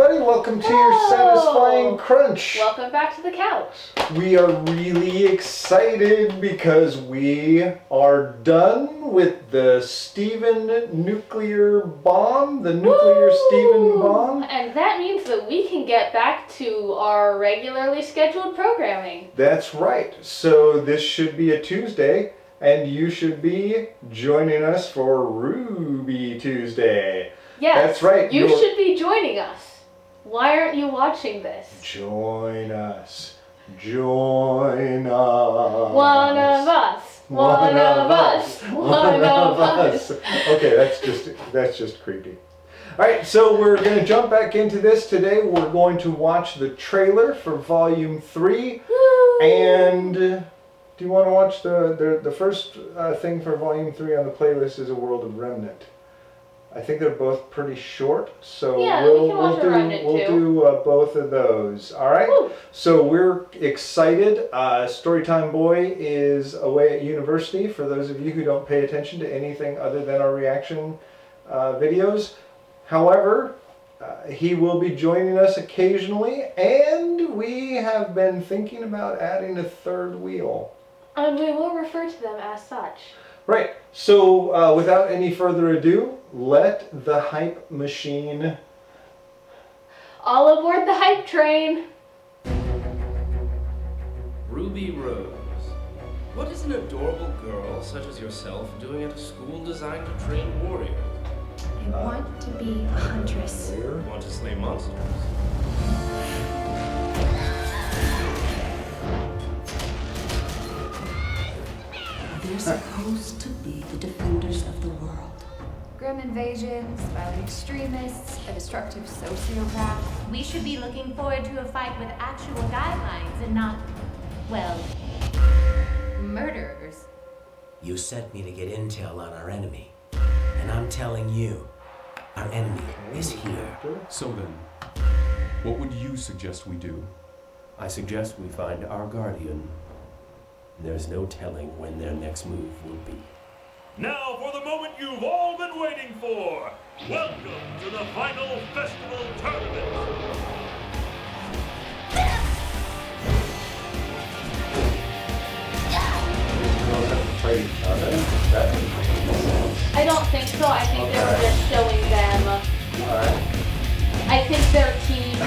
everybody. Welcome to your satisfying crunch. Welcome back to the couch. We are really excited because we are done with the Stephen nuclear bomb, the nuclear Stephen bomb. And that means that we can get back to our regularly scheduled programming. That's right. So this should be a Tuesday, and you should be joining us for RWBY Tuesday. Yes, that's right. You should be joining us. Why aren't you watching this? Join us. Join us. One of us. One of us. One of us. Okay, that's just creepy. All right, so we're going to jump back into this today. We're going to watch the trailer for Volume 3. Woo! And do you want to watch the first thing for Volume 3 on the playlist is A World of Remnant. I think they're both pretty short, so yeah, we'll do both of those. All right. Woo. So we're excited. Storytime Boy is away at university. For those of you who don't pay attention to anything other than our reaction videos, however, he will be joining us occasionally, and we have been thinking about adding a third wheel. And we will refer to them as such. Right. So without any further ado, let the hype machine... All aboard the hype train! Ruby Rose. What is an adorable girl such as yourself doing at a school designed to train warriors? I want to be a huntress. Want to slay monsters? They're supposed to be the defenders of the world. Grim invasions, violent extremists, a destructive sociopath. We should be looking forward to a fight with actual guidelines and not, well, murderers. You sent me to get intel on our enemy. And I'm telling you, our enemy is here. So then, what would you suggest we do? I suggest we find our guardian. There's no telling when their next move will be. Now for the moment you've all been waiting for. Welcome to the final festival tournament. I don't think so. I think they were just showing them. Alright. I think their teams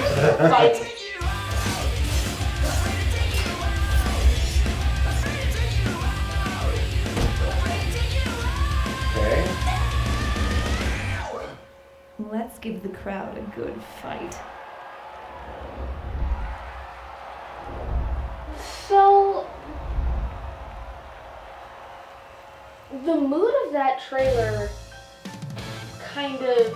fighting. Okay. Let's give the crowd a good fight. So, the mood of that trailer kind of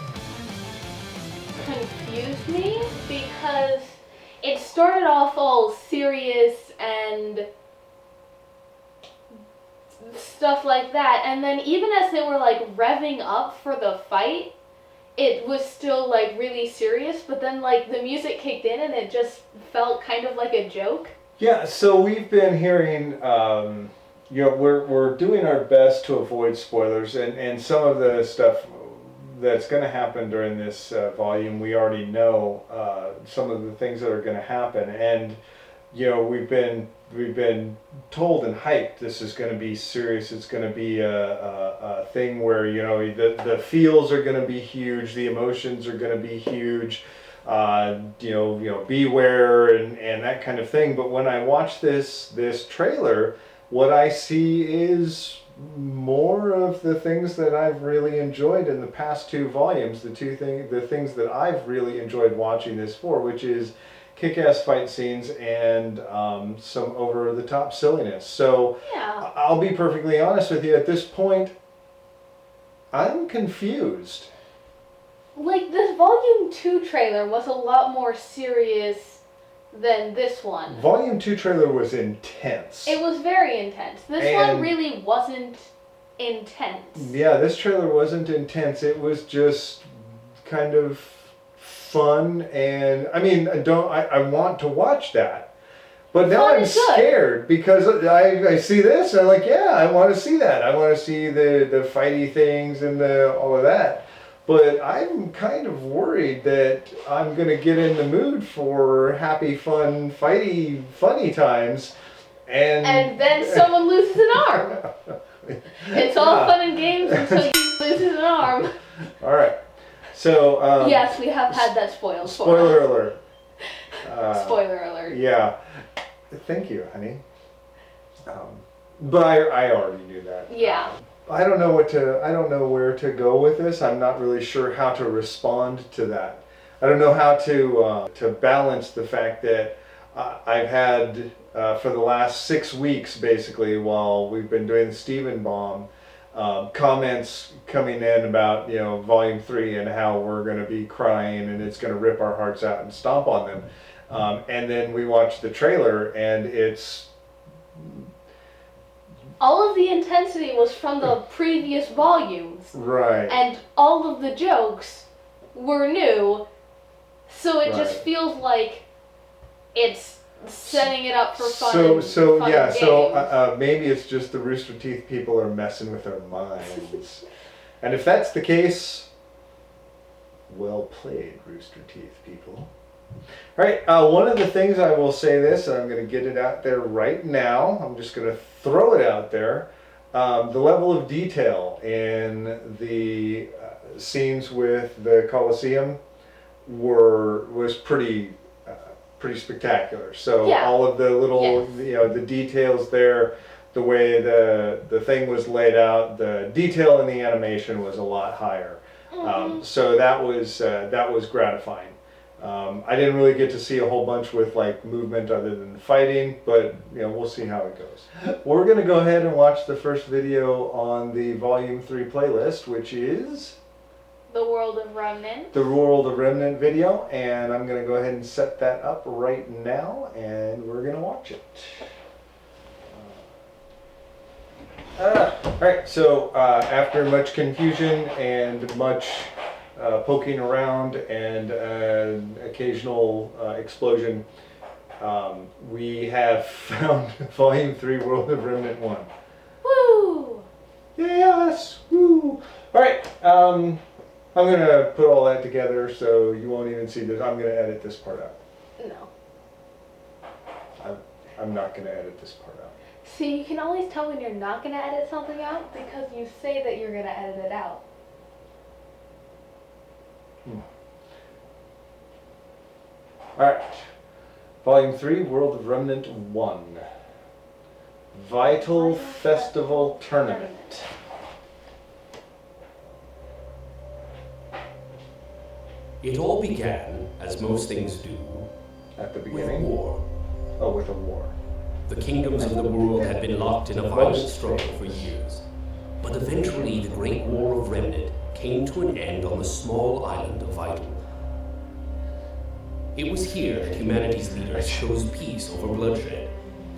confused me because it started off all serious and stuff like that, and then even as they were like revving up for the fight, it was still like really serious, but then like the music kicked in and it just felt kind of like a joke. Yeah, so we've been hearing, we're doing our best to avoid spoilers, and some of the stuff that's going to happen during this volume, we already know some of the things that are going to happen, and we've been told and hyped this is going to be serious. It's going to be a thing where the feels are going to be huge, the emotions are going to be huge. Beware and that kind of thing. But when I watch this trailer, what I see is more of the things that I've really enjoyed in the past two volumes. The things that I've really enjoyed watching this for, which is kick-ass fight scenes and some over-the-top silliness. So Yeah. I'll be perfectly honest with you. At this point, I'm confused. Like, this Volume 2 trailer was a lot more serious than this one. Volume 2 trailer was intense. It was very intense. This one really wasn't intense. Yeah, this trailer wasn't intense. It was just kind of fun, and I mean, I want to watch that. But now I'm scared because I see this and I'm like, yeah, I want to see that. I want to see the fighty things and all of that. but I'm kind of worried that I'm going to get in the mood for happy, fun, fighty, funny times. And then someone loses an arm. It's all fun and games until you loses an arm. All right. So yes, we have had that spoiled. Spoiler alert. Spoiler alert. Yeah. Thank you, honey. But I already knew that. Yeah. I don't know where to go with this. I'm not really sure how to respond to that. I don't know how to balance the fact that I've had for the last 6 weeks, basically, while we've been doing the Stephen Bomb, comments coming in about Volume 3 and how we're going to be crying and it's going to rip our hearts out and stomp on them, and then we watch the trailer and it's all of the intensity was from the previous volumes, right, and all of the jokes were new, so it just feels like it's setting it up for fun. So maybe it's just the Rooster Teeth people are messing with our minds. And if that's the case, well played, Rooster Teeth people. All right, one of the things I will say this, and I'm going to get it out there right now. I'm just going to throw it out there. The level of detail in the scenes with the Colosseum was pretty spectacular. So all of the little, the details there, the way the thing was laid out, the detail in the animation was a lot higher. So that was gratifying. I didn't really get to see a whole bunch with like movement other than fighting, but we'll see how it goes. We're going to go ahead and watch the first video on the Volume 3 playlist, which is The World of Remnant. The World of Remnant video, and I'm going to go ahead and set that up right now, and we're going to watch it. Alright, so after much confusion and much poking around and an occasional explosion, we have found Volume 3 World of Remnant 1. Woo! Yes! Woo! Alright, I'm going to put all that together so you won't even see this. I'm going to edit this part out. No. I'm not going to edit this part out. See, you can always tell when you're not going to edit something out because you say that you're going to edit it out. Alright. Volume 3, World of Remnant 1. Vital Festival Tournament. It all began, as most things do, At the with beginning? war. Oh, with a war. The kingdoms of the world had been locked in a violent struggle for years. But eventually the Great War of Remnant came to an end on the small island of Vital. It was here that humanity's leaders chose peace over bloodshed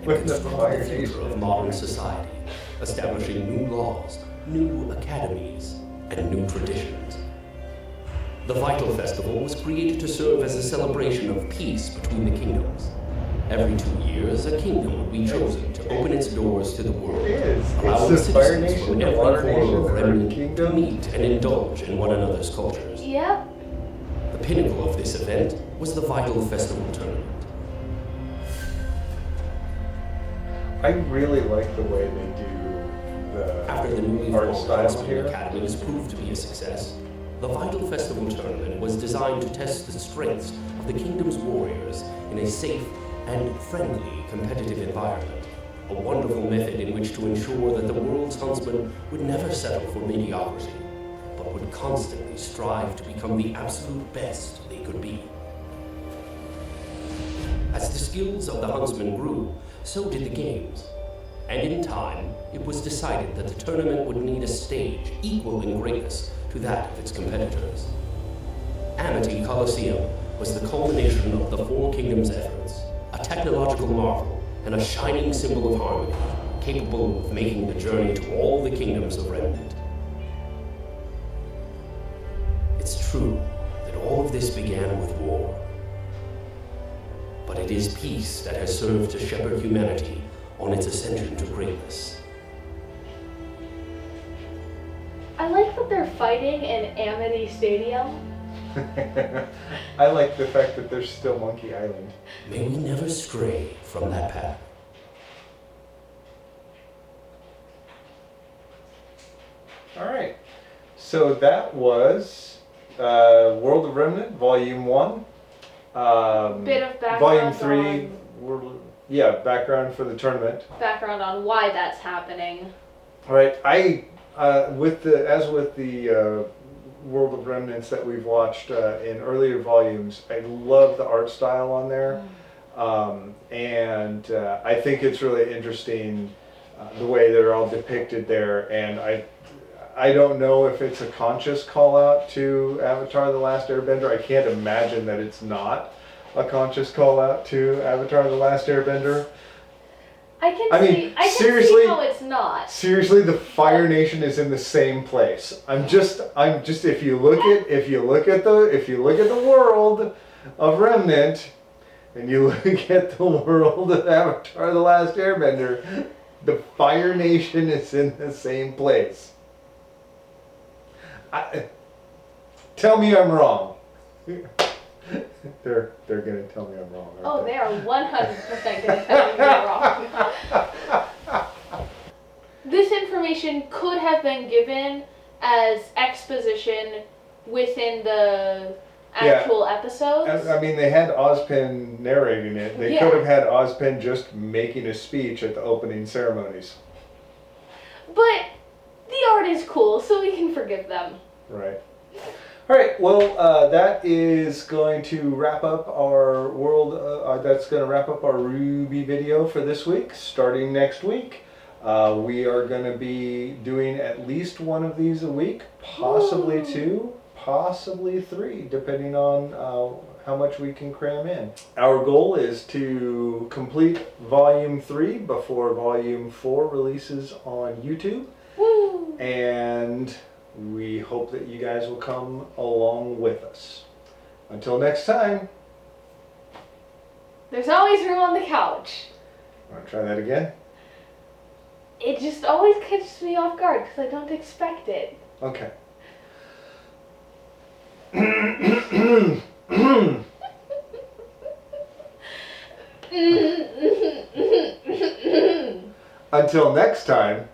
and constructed the future of modern society, establishing new laws, new academies, and new traditions. The Vital Festival was created to serve as a celebration of peace between the kingdoms. Every 2 years, a kingdom would be chosen to open its doors to the world, allowing citizens from every corner of Remnant to meet and indulge in one another's cultures. Yep. The pinnacle of this event was the Vital Festival Tournament. I really like the way they do the After the newly art formed style Huntsman here. Academies proved to be a success, the Vital Festival Tournament was designed to test the strengths of the kingdom's warriors in a safe and friendly competitive environment. A wonderful method in which to ensure that the world's huntsmen would never settle for mediocrity, but would constantly strive to become the absolute best they could be. As the skills of the huntsmen grew, so did the games. And in time, it was decided that the tournament would need a stage equal in greatness to that of its competitors. Amity Coliseum was the culmination of the Four Kingdoms' efforts, a technological marvel and a shining symbol of harmony, capable of making the journey to all the kingdoms of Remnant. It's true that all of this began with war, but it is peace that has served to shepherd humanity on its ascension to greatness. I like that they're fighting in Amity Stadium. I like the fact that there's still Monkey Island. May we never stray from that path. All right. So that was World of Remnant, Volume 1. Bit of background. Volume 3. Background for the tournament. Background on why that's happening. All right. With the World of Remnants that we've watched in earlier volumes, I love the art style on there, and I think it's really interesting the way they're all depicted there. And I don't know if it's a conscious call out to Avatar: The Last Airbender. I can't imagine that it's not a conscious call out to Avatar: The Last Airbender. I can see how it's not. Seriously, the Fire Nation is in the same place. I'm just if you look at the world of Remnant and you look at the world of Avatar: The Last Airbender, the Fire Nation is in the same place. Tell me I'm wrong. They're gonna tell me I'm wrong. Oh, they are 100% gonna tell me you're wrong. This information could have been given as exposition within the actual episodes. I mean, they had Ozpin narrating it. They could have had Ozpin just making a speech at the opening ceremonies. But the art is cool, so we can forgive them. Right. All right. Well, that is going to wrap up our that's going to wrap up our RWBY video for this week. Starting next week, we are going to be doing at least one of these a week, possibly two, possibly three, depending on how much we can cram in. Our goal is to complete Volume 3 before Volume 4 releases on YouTube. Woo! And we hope that you guys will come along with us. Until next time. There's always room on the couch. Want to try that again? It just always catches me off guard because I don't expect it. Okay. Until next time.